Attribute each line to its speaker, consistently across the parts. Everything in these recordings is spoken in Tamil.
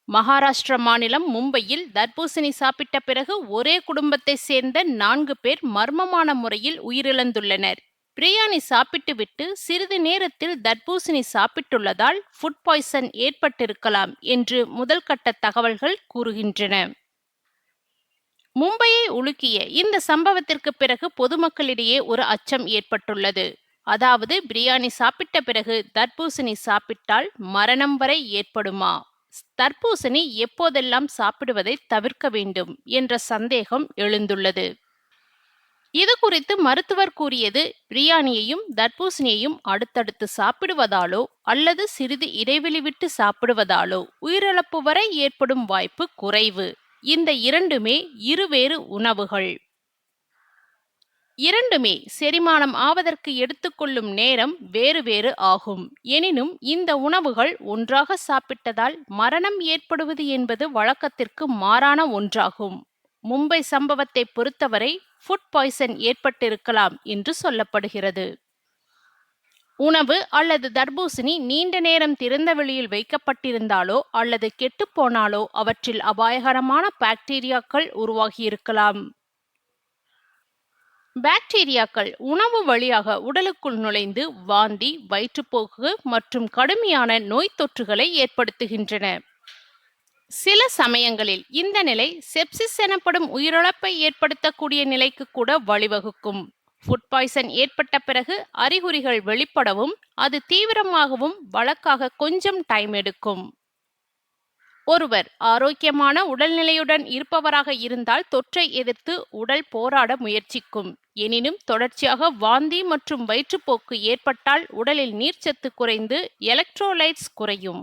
Speaker 1: மகாராஷ்டிர மாநிலம் மும்பையில் தர்பூசணி சாப்பிட்ட பிறகு ஒரே குடும்பத்தை சேர்ந்த 4 பேர் மர்மமான முறையில் உயிரிழந்துள்ளனர். பிரியாணி சாப்பிட்டுவிட்டு சிறிது நேரத்தில் தர்பூசணி சாப்பிட்டுள்ளதால் ஃபுட் பாய்சன் ஏற்பட்டிருக்கலாம் என்று முதல்கட்ட தகவல்கள் கூறுகின்றன. மும்பையை உலுக்கிய இந்த சம்பவத்திற்கு பிறகு பொதுமக்களிடையே ஒரு அச்சம் ஏற்பட்டுள்ளது. அதாவது பிரியாணி சாப்பிட்ட பிறகு தர்பூசணி சாப்பிட்டால் மரணம் வரை ஏற்படுமா? தர்பூசணி எப்போதெல்லாம் சாப்பிடுவதை தவிர்க்க வேண்டும் என்ற சந்தேகம் எழுந்துள்ளது. இது குறித்து மருத்துவர் கூறியது, பிரியாணியையும் தர்பூசணியையும் அடுத்தடுத்து சாப்பிடுவதாலோ அல்லது சிறிது இடைவெளி விட்டு சாப்பிடுவதாலோ உயிரிழப்பு வரை ஏற்படும் வாய்ப்பு குறைவு. இந்த இரண்டுமே இருவேறு உணவுகள். இரண்டுமே செரிமானம் ஆவதற்கு எடுத்துக்கொள்ளும் நேரம் வேறு வேறு ஆகும். எனினும் இந்த உணவுகள் ஒன்றாக சாப்பிட்டதால் மரணம் ஏற்படுவது என்பது வழக்கத்திற்கு மாறான ஒன்றாகும். மும்பை சம்பவத்தை பொறுத்தவரை ஃபுட் பாய்சன் ஏற்பட்டிருக்கலாம் என்று சொல்லப்படுகிறது. உணவு அல்லது தர்பூசணி நீண்ட நேரம் திறந்த வெளியில் வைக்கப்பட்டிருந்தாலோ அல்லது கெட்டுப்போனாலோ அவற்றில் அபாயகரமான பாக்டீரியாக்கள் உருவாகியிருக்கலாம். பாக்டீரியாக்கள் உணவு வழியாக உடலுக்குள் நுழைந்து வாந்தி, வயிற்றுப்போக்கு மற்றும் கடுமையான நோய் தொற்றுகளை ஏற்படுத்துகின்றன. சில சமயங்களில் இந்த நிலை செப்சிஸ் எனப்படும் உயிரிழப்பை ஏற்படுத்தக்கூடிய நிலைக்கு கூட வழிவகுக்கும். ஃபுட் பாய்சன் ஏற்பட்ட பிறகு அறிகுறிகள் வெளிப்படவும் அது தீவிரமாகவும் வழக்காக கொஞ்சம் டைம் எடுக்கும். ஒருவர் ஆரோக்கியமான உடல்நிலையுடன் இருப்பவராக இருந்தால் தொற்றை எதிர்த்து உடல் போராட முயற்சிக்கும். எனினும் தொடர்ச்சியாக வாந்தி மற்றும் வயிற்றுப்போக்கு ஏற்பட்டால் உடலில் நீர்ச்சத்து குறைந்து எலக்ட்ரோலைட்ஸ் குறையும்.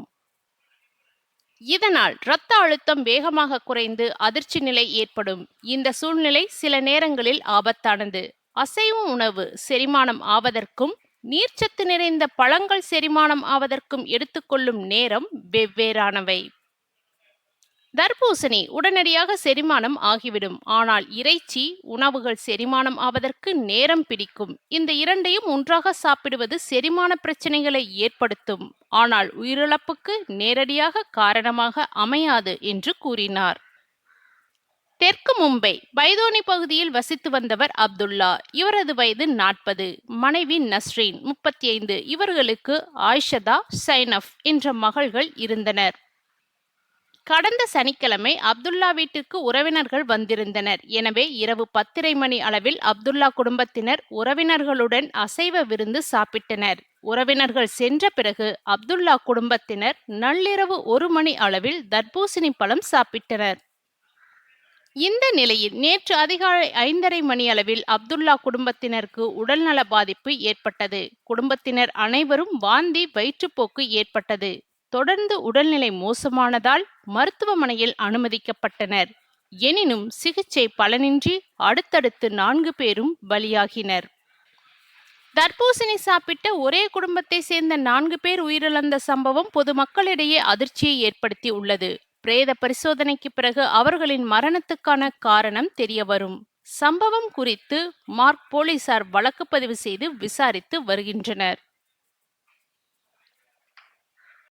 Speaker 1: இதனால் இரத்த அழுத்தம் வேகமாக குறைந்து அதிர்ச்சி நிலை ஏற்படும். இந்த சூழ்நிலை சில நேரங்களில் ஆபத்தானது. அசைவ உணவு செரிமானம் ஆவதற்கும் நீர்ச்சத்து நிறைந்த பழங்கள் செரிமானம் ஆவதற்கும் எடுத்துக்கொள்ளும் நேரம் வெவ்வேறானவை. தர்பூசணி உடனடியாக செரிமானம் ஆகிவிடும். ஆனால் இறைச்சி உணவுகள் செரிமானம் ஆவதற்கு நேரம் பிடிக்கும். இந்த இரண்டையும் ஒன்றாக சாப்பிடுவது செரிமான பிரச்சனைகளை ஏற்படுத்தும். ஆனால் உயிரிழப்புக்கு நேரடியாக காரணமாக அமையாது என்று கூறினார். தெற்கு மும்பை பைதோனி பகுதியில் வசித்து வந்தவர் அப்துல்லா. இவரது வயது 40. மனைவி நஸ்ரீன் 35. இவர்களுக்கு ஆயிஷதா, சைனப் என்ற மகள்கள் இருந்தனர். கடந்த சனிக்கிழமை அப்துல்லா வீட்டிற்கு உறவினர்கள் வந்திருந்தனர். எனவே இரவு 10:30 மணி அளவில் அப்துல்லா குடும்பத்தினர் உறவினர்களுடன் அசைவ விருந்து சாப்பிட்டனர். உறவினர்கள் சென்ற பிறகு அப்துல்லா குடும்பத்தினர் நள்ளிரவு 1 மணி அளவில் தர்பூசணி பழம் சாப்பிட்டனர். இந்த நிலையில் நேற்று அதிகாலை 5:30 மணி அளவில் அப்துல்லா குடும்பத்தினருக்கு உடல்நல பாதிப்பு ஏற்பட்டது. குடும்பத்தினர் அனைவரும் வாந்தி, வயிற்றுப்போக்கு ஏற்பட்டது. தொடர்ந்து உடல்நிலை மோசமானதால் மருத்துவமனையில் அனுமதிக்கப்பட்டனர். எனினும் சிகிச்சை பலனின்றி அடுத்தடுத்து 4 பேரும் பலியாகினர். தர்பூசணி சாப்பிட்ட ஒரே குடும்பத்தை சேர்ந்த 4 பேர் உயிரிழந்த சம்பவம் பொதுமக்களிடையே அதிர்ச்சியை ஏற்படுத்தி உள்ளது. பிரேத பரிசோதனைக்கு பிறகு அவர்களின் மரணத்துக்கான காரணம் தெரியவரும். சம்பவம் குறித்து மார்க் போலீசார் வழக்கு பதிவு செய்து விசாரித்து வருகின்றனர்.